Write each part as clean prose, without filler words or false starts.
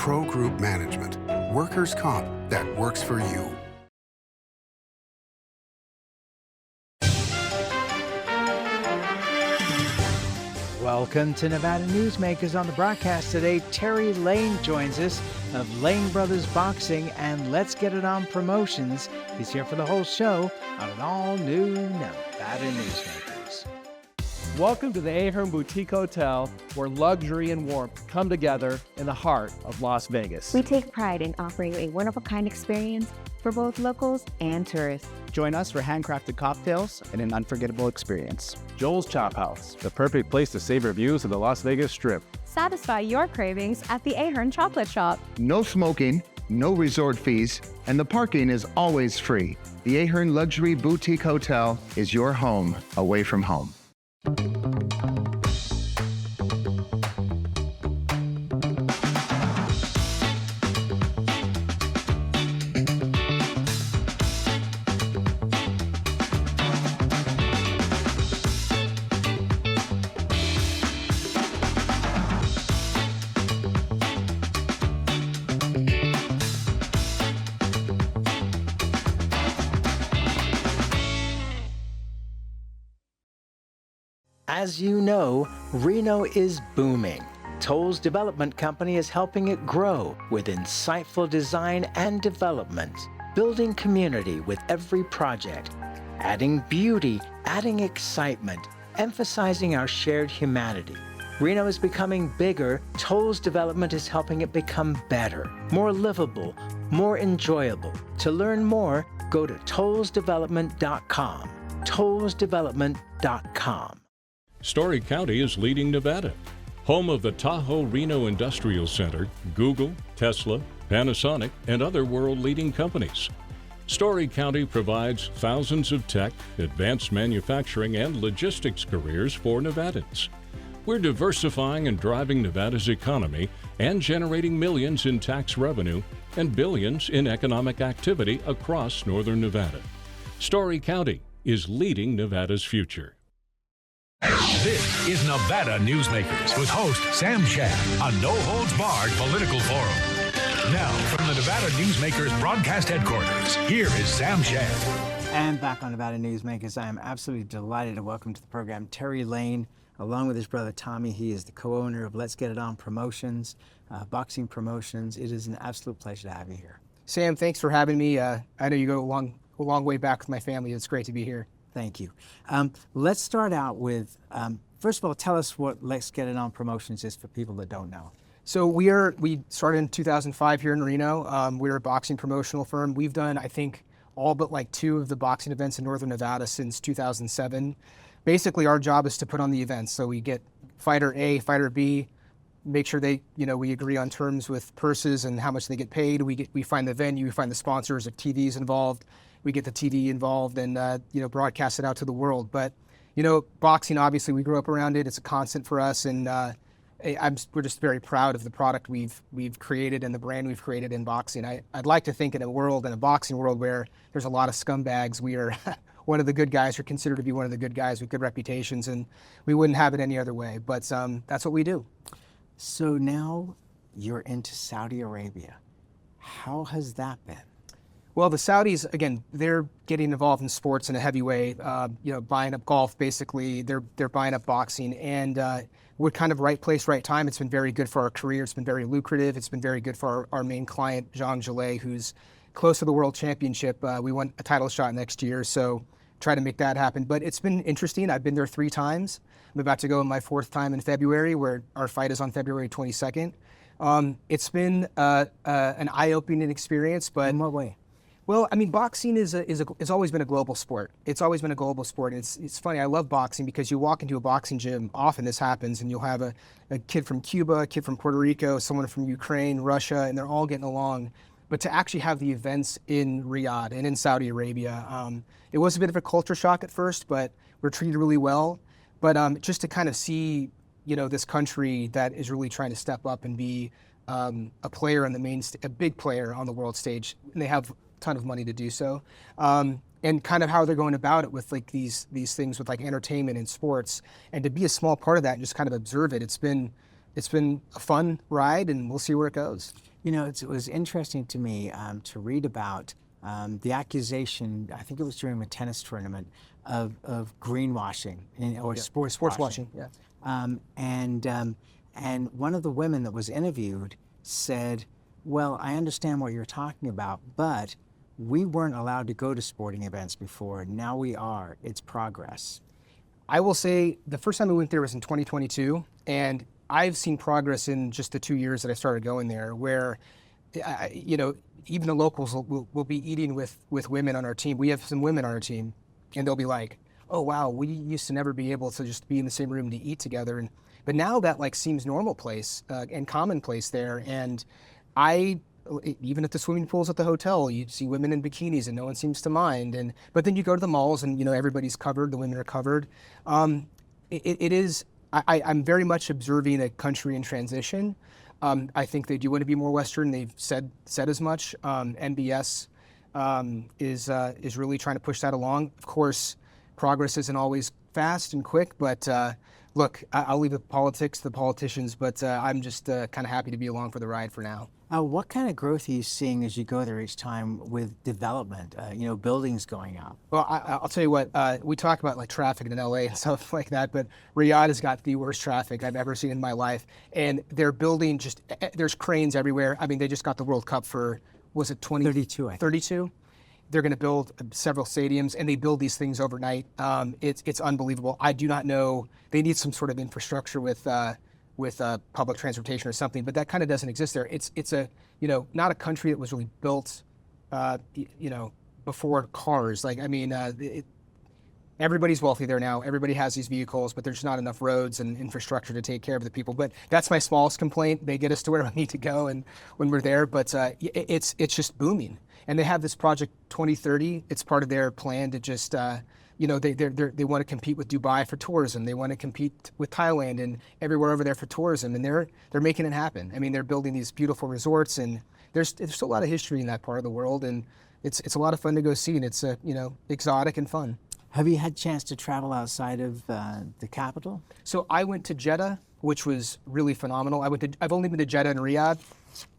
Pro Group Management. Workers' comp that works for you. Welcome to Nevada Newsmakers. On the broadcast today, Terry Lane joins us of Lane Brothers Boxing and Let's Get It On Promotions. He's here for the whole show on an all-new Nevada Newsmakers. Welcome to the Ahern Boutique Hotel, where luxury and warmth come together in the heart of Las Vegas. We take pride in offering a one-of-a-kind experience for both locals and tourists. Join us for handcrafted cocktails and an unforgettable experience. Joel's Chop House, the perfect place to savor views of the Las Vegas Strip. Satisfy your cravings at the Ahern Chocolate Shop. No smoking, no resort fees, and the parking is always free. The Ahern Luxury Boutique Hotel is your home away from home. As you know, Reno is booming. Toll's development company is helping it grow with insightful design and development, building community with every project, adding beauty, adding excitement, emphasizing our shared humanity. Reno is becoming bigger. Toll's development is helping it become better, more livable, more enjoyable. To learn more, go to tollsdevelopment.com. tollsdevelopment.com. Story County is leading Nevada. Home of the Tahoe Reno Industrial Center, Google, Tesla, Panasonic, and other world-leading companies. Story County provides thousands of tech, advanced manufacturing, and logistics careers for Nevadans. We're diversifying and driving Nevada's economy and generating millions in tax revenue and billions in economic activity across northern Nevada. Story County is leading Nevada's future. This is Nevada Newsmakers with host Sam Shad, a no-holds-barred political forum. Now, from the Nevada Newsmakers broadcast headquarters, here is Sam Shad. And back on Nevada Newsmakers, I am absolutely delighted to welcome to the program Terry Lane, along with his brother Tommy. He is the co-owner of Let's Get It On Promotions, Boxing Promotions. It is an absolute pleasure to have you here. Sam, thanks for having me. I know you go a long way back with my family. It's great to be here. Thank you. Let's start out with, first of all, tell us what Let's Get It On Promotions is for people that don't know. So we started in 2005 here in Reno. We're a boxing promotional firm. We've done, I think, all but like 2 of the boxing events in northern Nevada since 2007. Basically, our job is to put on the events. So we get fighter A, fighter B, make sure we agree on terms with purses and how much they get paid. We find the venue, we find the sponsors, if TV's involved. We get the TV involved and broadcast it out to the world. But boxing, obviously, we grew up around it. It's a constant for us, and we're just very proud of the product we've created and the brand we've created in boxing. I'd like to think in a boxing world where there's a lot of scumbags, we are one of the good guys, or considered to be one of the good guys with good reputations, and we wouldn't have it any other way. But that's what we do. So now you're into Saudi Arabia. How has that been? Well, the Saudis, again, they're getting involved in sports in a heavy way, buying up golf, basically. They're buying up boxing, and we're kind of right place, right time. It's been very good for our career. It's been very lucrative. It's been very good for our main client, Zhang Zhilei, who's close to the World Championship. We want a title shot next year, so try to make that happen. But it's been interesting. I've been there 3 times. I'm about to go in my 4th time in February, where our fight is on February 22nd. It's been an eye-opening experience, but in what way? Well, I mean, boxing is always been a global sport. It's always been a global sport. And it's funny, I love boxing because you walk into a boxing gym, often this happens, and you'll have a kid from Cuba, a kid from Puerto Rico, someone from Ukraine, Russia, and they're all getting along. But to actually have the events in Riyadh and in Saudi Arabia, it was a bit of a culture shock at first, but we're treated really well. But just to kind of see, this country that is really trying to step up and be a player on a big player on the world stage, and they have ton of money to do so, and kind of how they're going about it with like these things with like entertainment and sports, and to be a small part of that and just kind of observe it. It's been it's been a fun ride, and we'll see where it goes. You know, it was interesting to me to read about the accusation, I think it was during a tennis tournament, of greenwashing or sports washing. Yeah. And one of the women that was interviewed said, well, I understand what you're talking about, but we weren't allowed to go to sporting events before. Now we are. It's progress. I will say the first time I went there was in 2022, and I've seen progress in just the 2 years that I started going there, where, you know, even the locals will be eating with women on our team. We have some women on our team, and they'll be like, oh, wow, we used to never be able to just be in the same room to eat together. But now that like seems normal-place and commonplace there. And even at the swimming pools at the hotel, you see women in bikinis and no one seems to mind. But then you go to the malls and, you know, everybody's covered, the women are covered. I'm very much observing a country in transition. I think they do want to be more Western. They've said as much. NBS is really trying to push that along. Of course, progress isn't always fast and quick, but look, I'll leave the politics to the politicians, but I'm just kind of happy to be along for the ride for now. What kind of growth are you seeing as you go there each time with development, you know, buildings going up? Well, I'll tell you what, we talk about like traffic in LA and stuff like that, but Riyadh has got the worst traffic I've ever seen in my life. And they're building there's cranes everywhere. I mean, they just got the World Cup for, was it 32, I think. 32? They're going to build several stadiums, and they build these things overnight. It's unbelievable. I do not know. They need some sort of infrastructure with public transportation or something, but that kind of doesn't exist there. It's a, you know, not a country that was really built, you know, before cars. Like, I mean, everybody's wealthy there now. Everybody has these vehicles, but there's not enough roads and infrastructure to take care of the people. But that's my smallest complaint. They get us to where we need to go, and when we're there, but it's just booming. And they have this Project 2030. It's part of their plan to just, you know, they want to compete with Dubai for tourism. They want to compete with Thailand and everywhere over there for tourism. And they're making it happen. I mean, they're building these beautiful resorts, and there's still a lot of history in that part of the world. And it's a lot of fun to go see, and it's you know, exotic and fun. Have you had a chance to travel outside of the capital? So I went to Jeddah, which was really phenomenal. I've only been to Jeddah and Riyadh.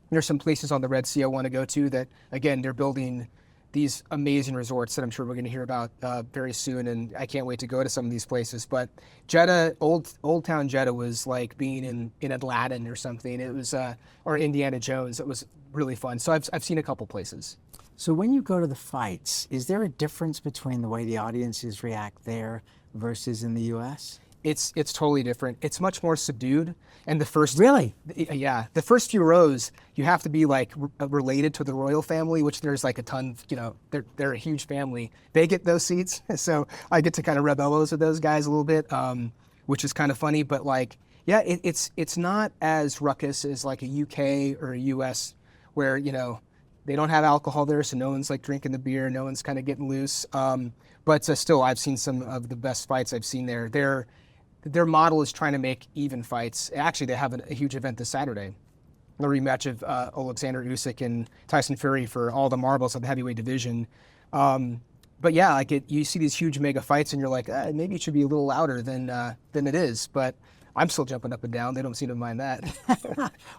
There's some places on the Red Sea I want to go to that, again, they're building these amazing resorts that I'm sure we're going to hear about very soon, and I can't wait to go to some of these places. But Jeddah, Old Town Jeddah was like being in Aladdin or something. It was, or Indiana Jones. It was really fun. So I've seen a couple places. So when you go to the fights, is there a difference between the way the audiences react there versus in the U.S.? It's totally different. It's much more subdued. And the first Really? Yeah, the first few rows you have to be like related to the royal family, which there's like a ton. You know, they're a huge family. They get those seats, so I get to kind of rub elbows with those guys a little bit, which is kind of funny. But like, yeah, it's not as ruckus as like a UK or a US, where you know they don't have alcohol there, so no one's like drinking the beer, no one's kind of getting loose. But still, I've seen some of the best fights I've seen there. Their model is trying to make even fights. Actually, they have a huge event this Saturday, the rematch of Alexander Usyk and Tyson Fury for all the marbles of the heavyweight division. But yeah, like you see these huge mega fights, and you're like, maybe it should be a little louder than it is. But I'm still jumping up and down. They don't seem to mind that.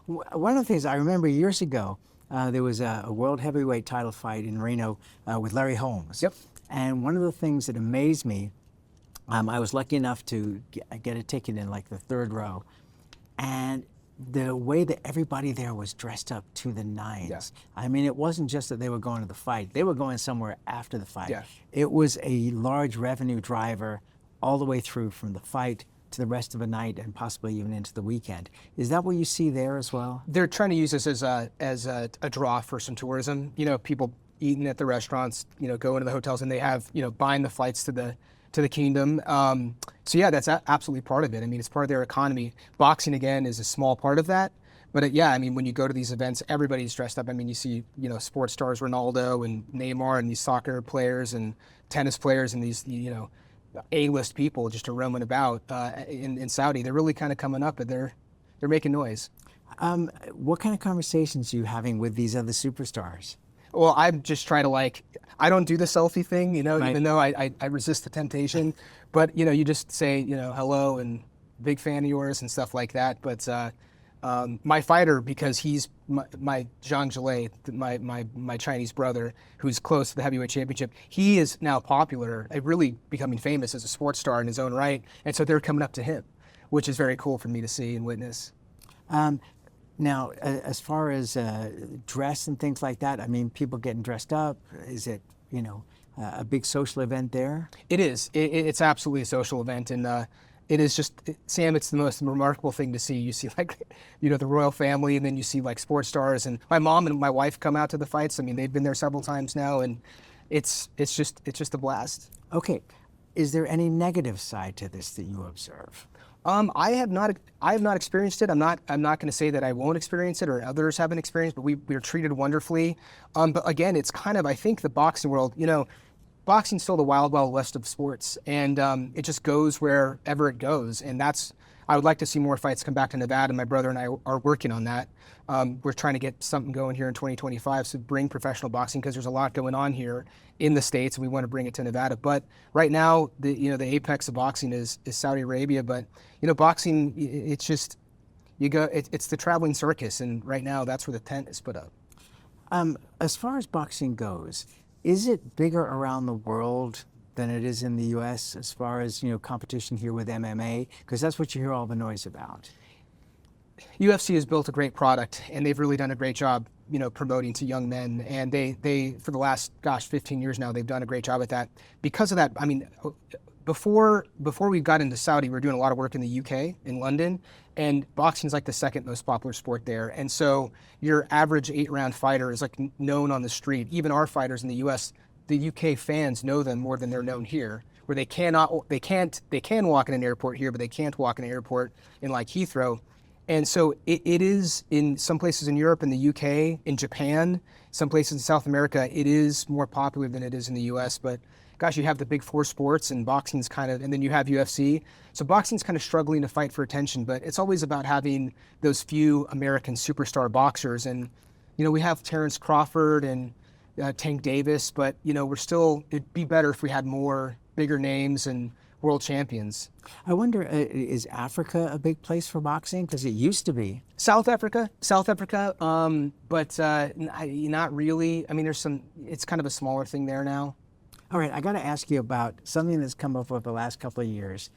One of the things I remember years ago, there was a world heavyweight title fight in Reno with Larry Holmes. Yep. And one of the things that amazed me, I was lucky enough to get a ticket in like the third row, and the way that everybody there was dressed up to the nines. Yeah. I mean, it wasn't just that they were going to the fight. They were going somewhere after the fight. Yeah. It was a large revenue driver all the way through from the fight to the rest of the night and possibly even into the weekend. Is that what you see there as well? They're trying to use this as a draw for some tourism. You know, people eating at the restaurants, you know, going to the hotels, and they have, you know, buying the flights to the kingdom. So yeah, that's absolutely part of it. I mean, it's part of their economy. Boxing, again, is a small part of that. But yeah, I mean, when you go to these events, everybody's dressed up. I mean, you see, you know, sports stars Ronaldo and Neymar and these soccer players and tennis players and these, you know, A-list people just are roaming about in Saudi. They're really kind of coming up, and they're making noise. What kind of conversations are you having with these other superstars? Well, I'm just trying to I don't do the selfie thing, you know, right. Even though I resist the temptation. But, you know, you just say, you know, hello and big fan of yours and stuff like that. But My fighter, because he's my Zhang Zhilei, my Chinese brother, who's close to the heavyweight championship, he is now popular, really becoming famous as a sports star in his own right. And so they're coming up to him, which is very cool for me to see and witness. Now, as far as dress and things like that, I mean, people getting dressed up, is it, a big social event there? It is. It's absolutely a social event. And it is just, Sam, it's the most remarkable thing to see. You see the royal family, and then you see like sports stars. And my mom and my wife come out to the fights. I mean, they've been there several times now, and it's just a blast. Okay. Is there any negative side to this that you observe? I have not experienced it. I'm not going to say that I won't experience it or others haven't experienced, but we're treated wonderfully. But again, it's kind of, I think the boxing world, boxing's still the wild, wild west of sports, and it just goes wherever it goes. And I would like to see more fights come back to Nevada. My brother and I are working on that. We're trying to get something going here in 2025 to bring professional boxing, because there's a lot going on here in the States, and we want to bring it to Nevada. But right now, the apex of boxing is Saudi Arabia. But boxing, it's just it's the traveling circus, and right now that's where the tent is put up. As far as boxing goes, is it bigger around the world than it is in the U.S. as far as competition here with MMA? Because that's what you hear all the noise about. UFC has built a great product, and they've really done a great job, promoting to young men. And they for the last 15 years now, they've done a great job at that. Because of that, I mean, before we got into Saudi, we were doing a lot of work in the UK, in London, and boxing is like the second most popular sport there. And so your average 8-round fighter is like known on the street. Even our fighters in the US, the UK fans know them more than they're known here, where they can walk in an airport here, but they can't walk in an airport in like Heathrow. And so it is in some places in Europe, in the UK, in Japan, some places in South America, it is more popular than it is in the US. But gosh, you have the big four sports, and boxing's and then you have UFC. So boxing's kind of struggling to fight for attention, but it's always about having those few American superstar boxers. And, we have Terrence Crawford and Tank Davis, but, it'd be better if we had more bigger names and world champions. I wonder, is Africa a big place for boxing? Because it used to be. South Africa, but not really. I mean, it's kind of a smaller thing there now. All right, I got to ask you about something that's come up over the last couple of years.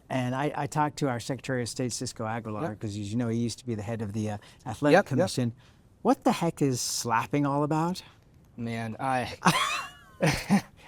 And I talked to our Secretary of State, Cisco Aguilar, because as you know, he used to be the head of the Athletic Commission. What the heck is slapping all about? Man,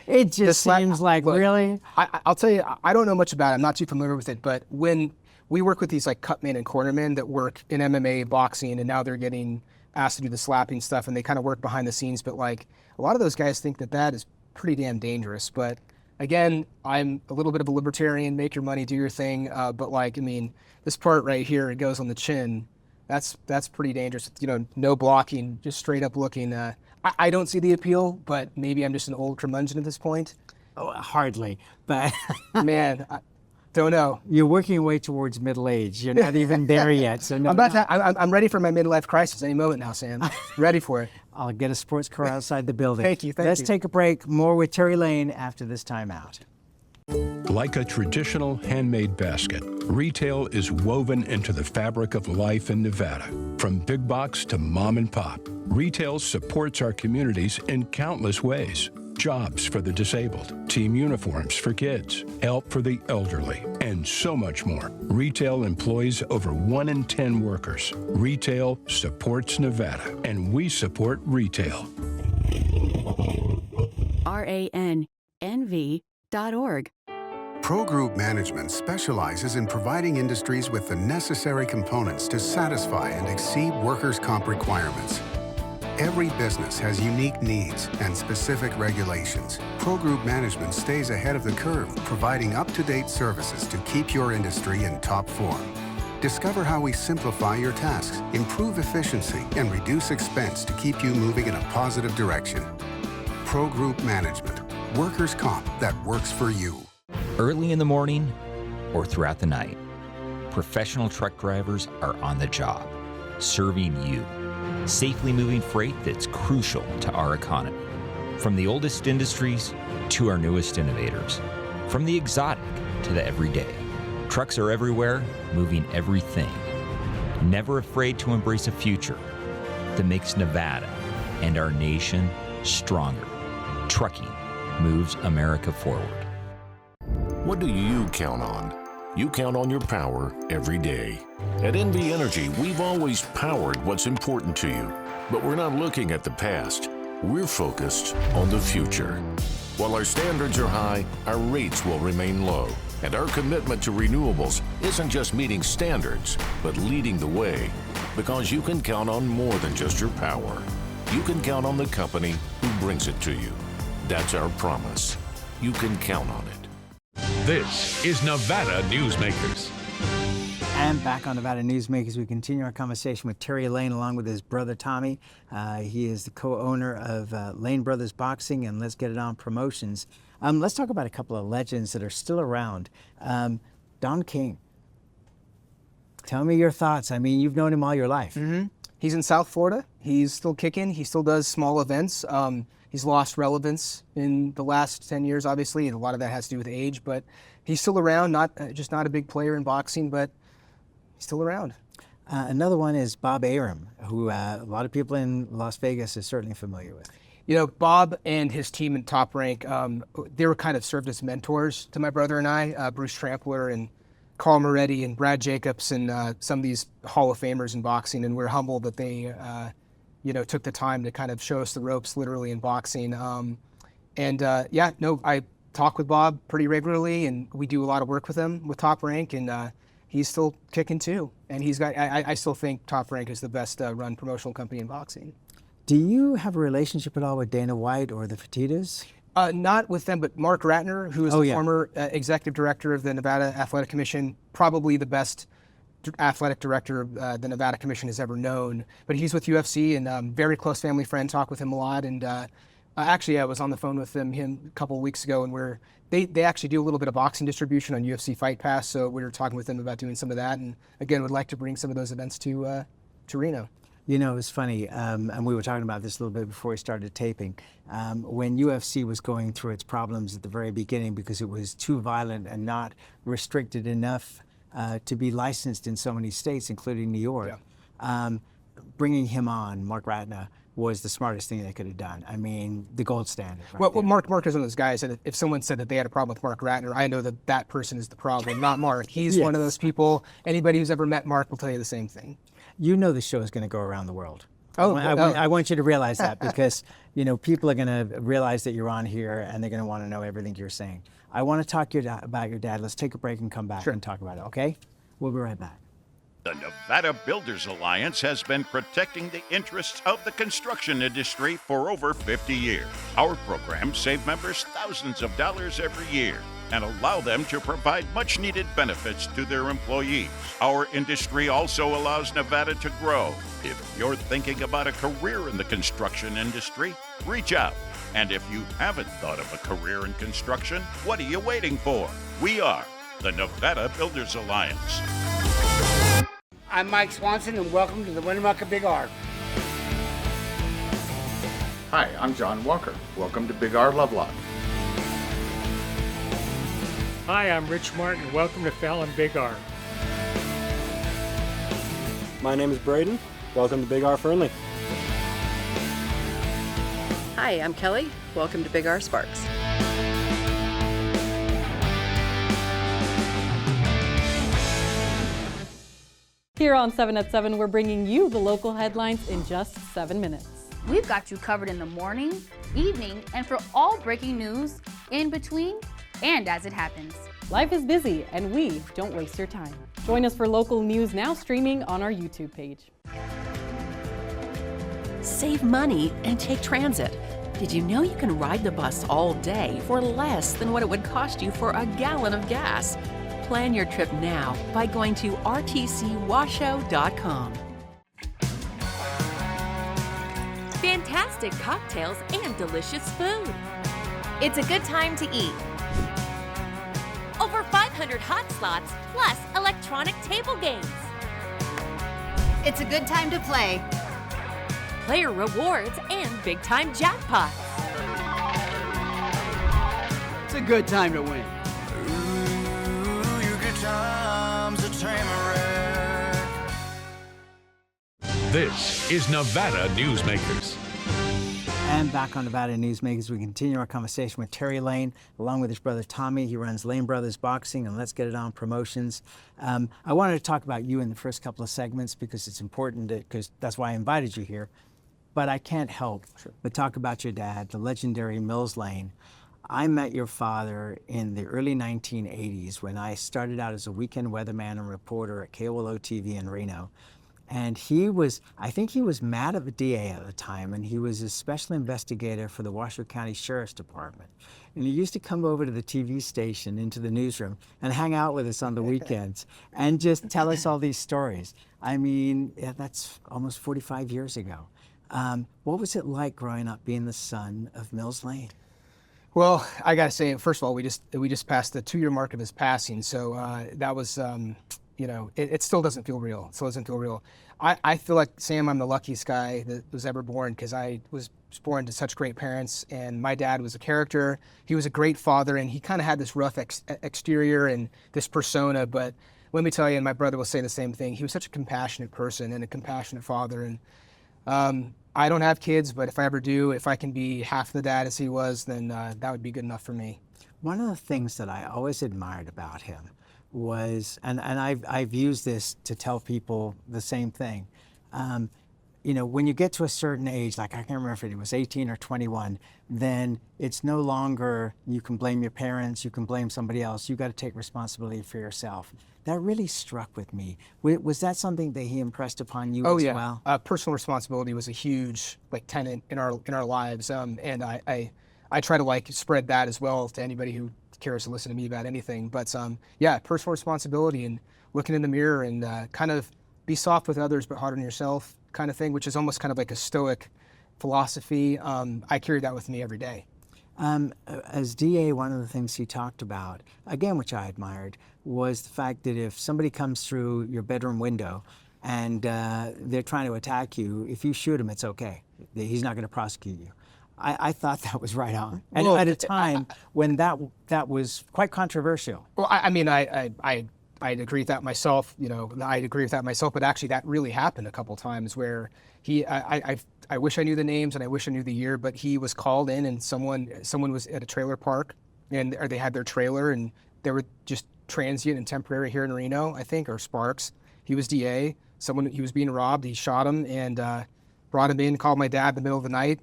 it just seems like, really? I'll tell you, I don't know much about it. I'm not too familiar with it. But when we work with these like cutmen and cornermen that work in MMA, boxing, and now they're getting asked to do the slapping stuff, and they kind of work behind the scenes. But like a lot of those guys think that is pretty damn dangerous. But again, I'm a little bit of a libertarian. Make your money, do your thing. But like, I mean, this part right here, it goes on the chin. That's pretty dangerous. No blocking, just straight up looking. I don't see the appeal, but maybe I'm just an old curmudgeon at this point. Oh, hardly, but man, I don't know. You're working your way towards middle age. You're not even there yet. So I'm ready for my midlife crisis any moment now, Sam. Ready for it. I'll get a sports car outside the building. Thank you. Let's take a break. More with Terry Lane after this timeout. Like a traditional handmade basket, retail is woven into the fabric of life in Nevada. From big box to mom and pop, retail supports our communities in countless ways. Jobs for the disabled, team uniforms for kids, help for the elderly, and so much more. Retail employs over 1 in 10 workers. Retail supports Nevada, and we support retail. RANNV.org. Pro Group Management specializes in providing industries with the necessary components to satisfy and exceed workers' comp requirements. Every business has unique needs and specific regulations. Pro Group Management stays ahead of the curve, providing up-to-date services to keep your industry in top form. Discover how we simplify your tasks, improve efficiency, and reduce expense to keep you moving in a positive direction. Pro Group Management. Workers' comp that works for you. Early in the morning or throughout the night, professional truck drivers are on the job, serving you, safely moving freight that's crucial to our economy. From the oldest industries to our newest innovators, from the exotic to the everyday, trucks are everywhere, moving everything. never afraid to embrace a future that makes Nevada and our nation stronger. Trucking moves America forward. What do you count on? You count on your power every day. At NV Energy, we've always powered what's important to you, but we're not looking at the past. We're focused on the future. While our standards are high, our rates will remain low. And our commitment to renewables isn't just meeting standards, but leading the way. Because you can count on more than just your power. You can count on the company who brings it to you. That's our promise. You can count on it. This is Nevada Newsmakers. And back on Nevada Newsmakers, we continue our conversation with Terry Lane along with his brother Tommy. He is the co-owner of Lane Brothers Boxing and Let's Get It On Promotions. Let's talk about a couple of legends that are still around. Don King. Tell me your thoughts. I mean, you've known him all your life. Mm-hmm. He's in South Florida. He's still kicking. He still does small events. He's lost relevance in the last 10 years, obviously, and a lot of that has to do with age, but he's still around, just not a big player in boxing, but he's still around. Another one is Bob Arum, who a lot of people in Las Vegas is certainly familiar with. You know, Bob and his team in Top Rank, they were kind of served as mentors to my brother and I, Bruce Trampler and Carl Moretti and Brad Jacobs and some of these Hall of Famers in boxing, and we're humbled that they took the time to kind of show us the ropes literally in boxing. I talk with Bob pretty regularly, and we do a lot of work with him with Top Rank, and he's still kicking too. And I still think Top Rank is the best run promotional company in boxing. Do you have a relationship at all with Dana White or the Fertittas? Not with them, but Mark Ratner, who is the former executive director of the Nevada Athletic Commission, probably the best athletic director the Nevada Commission has ever known. But he's with UFC and very close family friend, talk with him a lot. And actually, I was on the phone with him a couple of weeks ago, and they actually do a little bit of boxing distribution on UFC Fight Pass. So we were talking with them about doing some of that. And again, would like to bring some of those events to Reno. You know, it's funny, and we were talking about this a little bit before we started taping. When UFC was going through its problems at the very beginning because it was too violent and not restricted enough to be licensed in so many states, including New York, bringing him on, Mark Ratner, was the smartest thing they could have done. I mean, the gold standard. Right well, Mark is one of those guys that if someone said that they had a problem with Mark Ratner, I know that person is the problem, not Mark. He's one of those people. Anybody who's ever met Mark will tell you the same thing. You know the show is going to go around the world. I want you to realize that because, people are going to realize that you're on here and they're going to want to know everything you're saying. I want to talk about your dad. Let's take a break and come back and talk about it, okay? We'll be right back. The Nevada Builders Alliance has been protecting the interests of the construction industry for over 50 years. Our programs save members thousands of dollars every year and allow them to provide much-needed benefits to their employees. Our industry also allows Nevada to grow. If you're thinking about a career in the construction industry, reach out. And if you haven't thought of a career in construction, what are you waiting for? We are the Nevada Builders Alliance. I'm Mike Swanson, and welcome to the Winnemucca Big R. Hi, I'm John Walker. Welcome to Big R Lovelock. Hi, I'm Rich Martin. Welcome to Fallon Big R. My name is Braden. Welcome to Big R Fernley. Hi, I'm Kelly. Welcome to Big R Sparks. Here on 7 at 7, we're bringing you the local headlines in just 7 minutes. We've got you covered in the morning, evening, and for all breaking news in between and as it happens. Life is busy, and we don't waste your time. Join us for local news now streaming on our YouTube page. Save money and take transit. Did you know you can ride the bus all day for less than what it would cost you for a gallon of gas? Plan your trip now by going to rtcwashoe.com. Fantastic cocktails and delicious food. It's a good time to eat. Over 500 hot slots plus electronic table games. It's a good time to play. Player rewards and big-time jackpots. It's a good time to win. This is Nevada Newsmakers. And back on Nevada Newsmakers, we continue our conversation with Terry Lane, along with his brother Tommy. He runs Lane Brothers Boxing and Let's Get It On Promotions. I wanted to talk about you in the first couple of segments because it's important, because that's why I invited you here. But I can't help but talk about your dad, the legendary Mills Lane. I met your father in the early 1980s when I started out as a weekend weatherman and reporter at KOLO TV in Reno. And I think he was mad at the DA at the time, and he was a special investigator for the Washoe County Sheriff's Department. And he used to come over to the TV station into the newsroom and hang out with us on the weekends and just tell us all these stories. I mean, that's almost 45 years ago. What was it like growing up being the son of Mills Lane? Well, I gotta say, first of all, we just passed the 2-year mark of his passing, so that was, it still doesn't feel real. It still doesn't feel real. I feel like, Sam, I'm the luckiest guy that was ever born, because I was born to such great parents, and my dad was a character. He was a great father, and he kind of had this rough exterior and this persona, but let me tell you, and my brother will say the same thing, he was such a compassionate person and a compassionate father. And I don't have kids, but if I ever do, if I can be half the dad as he was, then that would be good enough for me. One of the things that I always admired about him was, and I've used this to tell people the same thing, when you get to a certain age, like I can't remember if it was 18 or 21, then it's no longer you can blame your parents, you can blame somebody else, you got to take responsibility for yourself. That really struck with me. Was that something that he impressed upon you as well? Personal responsibility was a huge tenet in our lives, and I try to spread that as well to anybody who cares to listen to me about anything. But personal responsibility and looking in the mirror and kind of be soft with others but hard on yourself kind of thing, which is almost kind of like a stoic philosophy. I carry that with me every day. As DA, one of the things he talked about, again, which I admired, was the fact that if somebody comes through your bedroom window and they're trying to attack you, if you shoot him, it's okay. He's not going to prosecute you. I thought that was right on. And at a time when that was quite controversial. Well, I'd agree with that myself. I'd agree with that myself. But actually, that really happened a couple times where I wish I knew the names and I wish I knew the year, but he was called in and someone was at a trailer park, or they had their trailer and they were just transient and temporary here in Reno, I think, or Sparks. He was DA. He was being robbed. He shot him and brought him in. Called my dad in the middle of the night.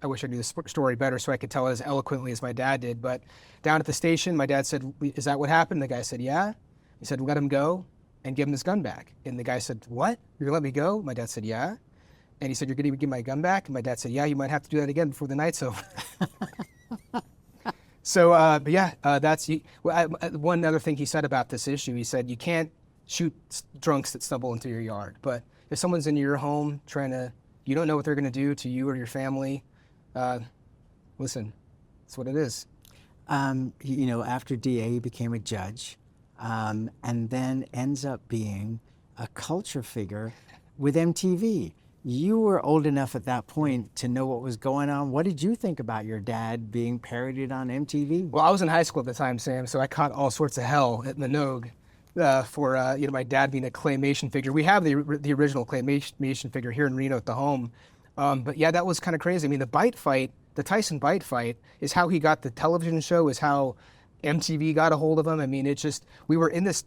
I wish I knew the story better so I could tell it as eloquently as my dad did. But down at the station, my dad said, "Is that what happened?" The guy said, "Yeah." He said, "Let him go and give him his gun back." And the guy said, "What? You're gonna let me go?" My dad said, "Yeah." And he said, "You're gonna give my gun back?" And my dad said, "Yeah, you might have to do that again before the night's over." So, that's one other thing he said about this issue. He said, you can't shoot drunks that stumble into your yard. But if someone's in your home you don't know what they're going to do to you or your family, listen, that's what it is. After DA, he became a judge, and then ends up being a culture figure with MTV. You were old enough at that point to know what was going on. What did you think about your dad being parodied on MTV? Well, I was in high school at the time, Sam, so I caught all sorts of hell at Minogue for my dad being a claymation figure. We have the original claymation figure here in Reno at the home. But yeah, that was kind of crazy. I mean, the Tyson bite fight is how he got the television show, is how MTV got a hold of him. I mean, we were in this,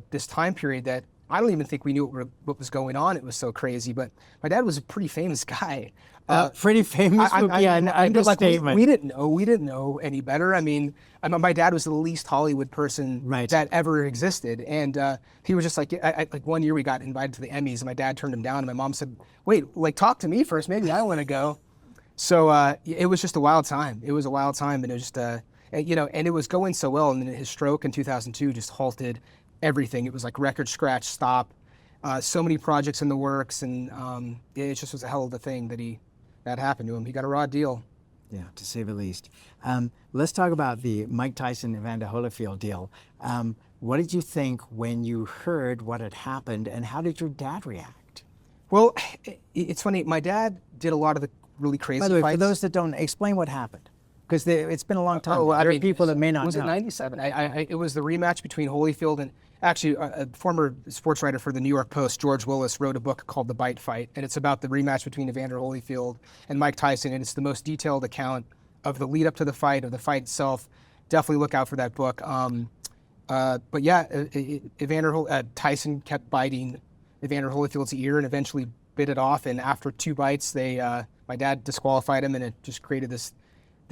this time period that I don't even think we knew what was going on. It was so crazy. But my dad was a pretty famous guy. Pretty famous would be an understatement. We didn't know any better. I mean, my dad was the least Hollywood person that ever existed, and he was just like one year we got invited to the Emmys, and my dad turned him down, and my mom said, "Wait, talk to me first. Maybe I want to go." So it was just a wild time. It was a wild time, and it was just and it was going so well, and then his stroke in 2002 just halted everything. It was like record scratch stop. So many projects in the works, and it just was a hell of a thing that happened to him. He got a raw deal. Yeah, to say the least. Let's talk about the Mike Tyson Evander Holyfield deal. What did you think when you heard what had happened, and how did your dad react? Well, it's funny. My dad did a lot of the really crazy fights. By the way, for those that don't, explain what happened. Because it's been a long time. There are people that may not know. Was it 97? It was the rematch between Holyfield Actually, a former sports writer for the New York Post, George Willis, wrote a book called The Bite Fight, and it's about the rematch between Evander Holyfield and Mike Tyson, and it's the most detailed account of the lead up to the fight, of the fight itself. Definitely look out for that book. But yeah, Tyson kept biting Evander Holyfield's ear and eventually bit it off, and after 2 bites, my dad disqualified him, and it just created this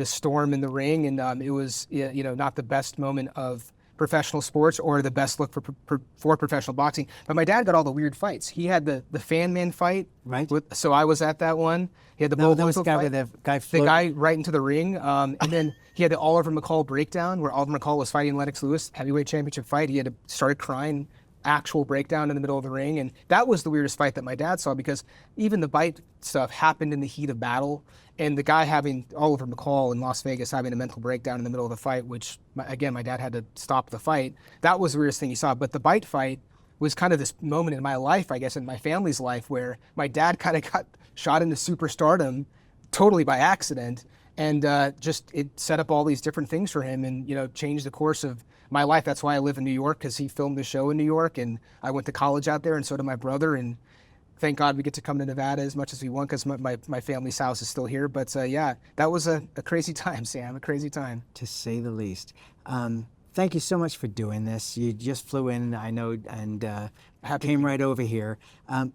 storm in the ring, and it was not the best moment of professional sports or the best look for professional boxing. But my dad got all the weird fights. He had the Fan Man fight, right? So I was at that one. He had the the guy right into the ring, and then he had the Oliver McCall breakdown where Oliver McCall was fighting Lennox Lewis, heavyweight championship fight. He had started crying, actual breakdown in the middle of the ring, and that was the weirdest fight that my dad saw, because even the bite stuff happened in the heat of battle, and the guy having Oliver McCall in Las Vegas having a mental breakdown in the middle of the fight, which again my dad had to stop the fight. That was the weirdest thing he saw. But the bite fight was kind of this moment in my life, I guess, in my family's life, where my dad kind of got shot into superstardom totally by accident, and just it set up all these different things for him, and changed the course of my life. That's why I live in New York, because he filmed the show in New York, and I went to college out there, and so did my brother, and thank God we get to come to Nevada as much as we want, because my family's house is still here. But yeah, that was a crazy time, Sam, a crazy time. To say the least. Thank you so much for doing this. You just flew in, I know, and came right over here.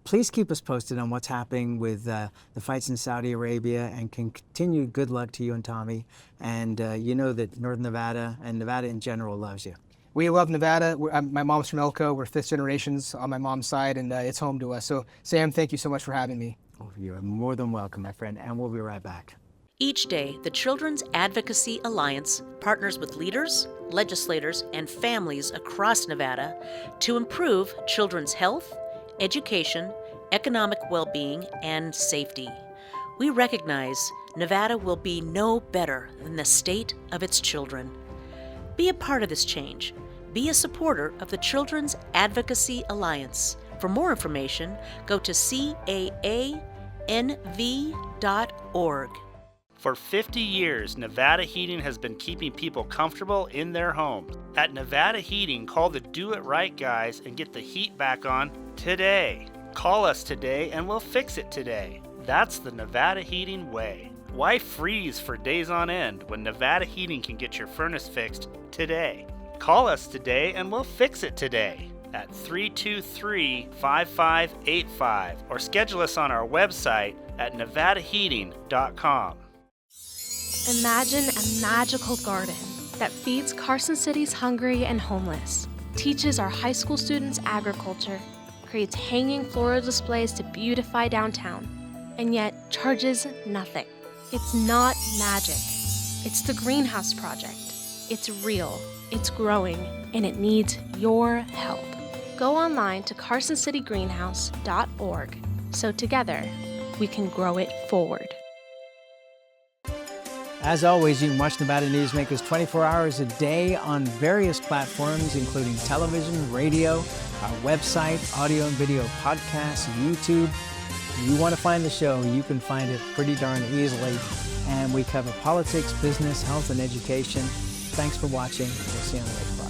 Please keep us posted on what's happening with the fights in Saudi Arabia, and continue good luck to you and Tommy. And you know that Northern Nevada and Nevada in general loves you. We love Nevada. My mom's from Elko. We're 5th generations on my mom's side, and it's home to us. So, Sam, thank you so much for having me. Oh, you're more than welcome, my friend, and we'll be right back. Each day, the Children's Advocacy Alliance partners with leaders, legislators, and families across Nevada to improve children's health, education, economic well-being, and safety. We recognize Nevada will be no better than the state of its children. Be a part of this change. Be a supporter of the Children's Advocacy Alliance. For more information, go to caanv.org. For 50 years, Nevada Heating has been keeping people comfortable in their homes. At Nevada Heating, call the Do It Right guys and get the heat back on today. Call us today and we'll fix it today. That's the Nevada Heating way. Why freeze for days on end when Nevada Heating can get your furnace fixed today? Call us today and we'll fix it today at 323-5585 or schedule us on our website at nevadaheating.com. Imagine a magical garden that feeds Carson City's hungry and homeless, teaches our high school students agriculture, creates hanging floral displays to beautify downtown, and yet charges nothing. It's not magic. It's the Greenhouse Project. It's real, it's growing, and it needs your help. Go online to carsоncitygreenhouse.org so together we can grow it forward. As always, you can watch Nevada Newsmakers 24 hours a day on various platforms, including television, radio, our website, audio and video podcasts, YouTube. If you want to find the show, you can find it pretty darn easily. And we cover politics, business, health, and education. Thanks for watching. We'll see you on the next one.